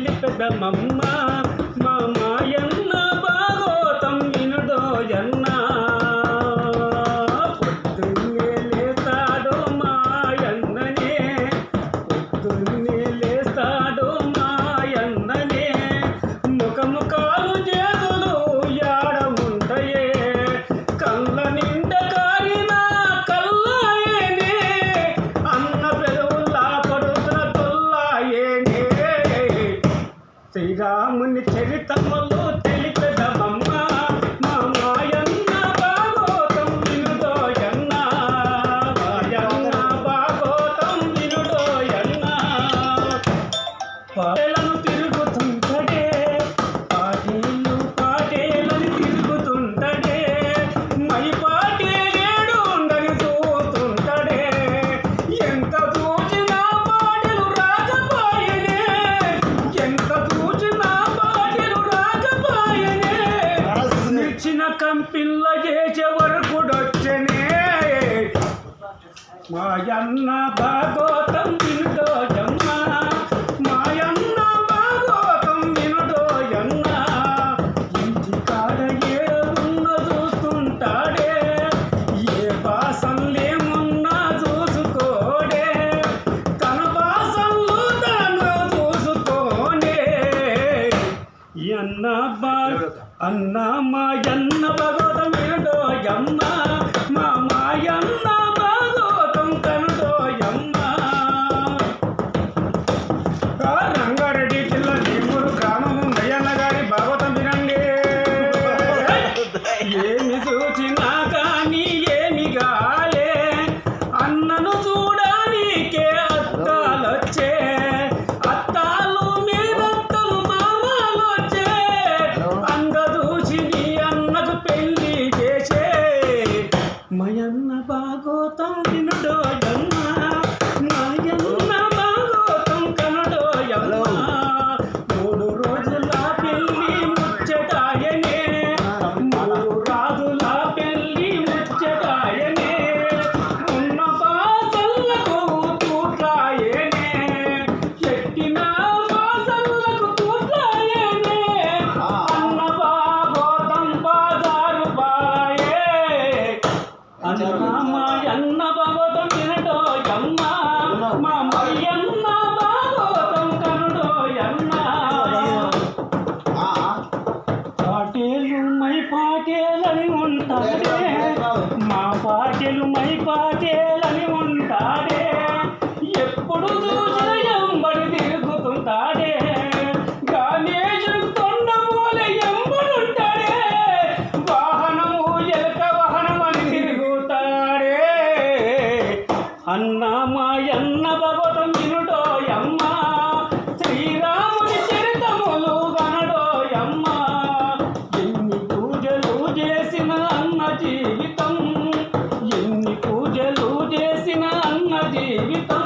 తెలిపెదమమ్మ మా మాయన్న భాగోతం వినుడోయన్న పొద్దున్నే లేస్తాడో మాయన్ననే పొద్దున్నే లేస్తాడో మాయన్ననే ముఖముఖాలు చేతులు యాడ ఉంటాయే కళ్ళ నిండ కారిన కల్లాయేనే అన్న పెదవుల్లా పడుతున్న తొల్లాయేనే శ్రీరాముని చరితములు తెలిపెదమమ్మ మా మాయన్న భాగోతం వినుడోయన్న మాయన్న భాగోతం వినుడోయన్న పాటలను తిరుగుతుంటడే పాటేలు పాటేలని తిరుగుతుంటడే మై పాటేలేడు ఉండని చూస్తుంటడే ఎంత చూచినా పాటలు రాకపోయనే ఎంత చూచినా పాటలు రాకపోయనే నిచ్చిన కంపిల్ల చేసే వరకుడొచ్చనే మాయన్న భాగోతం వినుడోయమ్మ మాయన్న భాగోతం వినుడోయన్న ఇంటి కాడ ఏడున్న చూస్తుంటాడే ఏ భాషలేమున్నా చూసుకోడే తన భాషల్లో తను చూసుకోనే అన్న మాయన్న భాగోతం వినుడోయమ్మ మా మాయన్న భాగోతం కనుడోయమ్మ రంగారెడ్డి జిల్లా భీమూరు గ్రామము నయ్యన్న గారి భాగవతం వినండి ఏమి చూచినా కానీ ఏమి గాలే అన్నను చూడనీకే అత్తాలొచ్చే అత్తాలు మీదత్తలు మామాలొచ్చే అంగ చూసి నీ అన్నకు పెళ్లి చేసే మయన్న భాగోతం వినుడోయమ్మ మాయన్న భాగోతం కనుడోయమ్మ 3 రోజుల పెళ్లి ముచ్చటాయనే 3 రాజుల పెళ్లి ముచ్చటాయనే ఉన్న బాసల్లకు తూట్లాయనే ఎట్టిన బాసల్లకు తూట్లాయనే అన్న భాగోతం బాజారు బాయే అన్న మాయన్న భాగోతం వినుడోయమ్మ మా మాయన్న భాగోతం కనుడోయమ్మ పాటేలు మై పాటేలని ఉంటాడే మా పాటేలు మై పాటేలని ఉంటాడే ఎప్పుడు చూసిన ఎంబడి తిరుగుతుంటాడే గణేశుడు తొండమూల ఎంబడుంటాడే వాహనము ఎలక వాహనమని తిరుగుతాడే అన్న మాయన్న భాగవతం వినుడోయమ్మ శ్రీరాముని చరితములు గనడోయమ్మ ఎన్ని పూజలు చేసిన అన్న జీవితం ఎన్ని పూజలు చేసిన అన్న జీవితం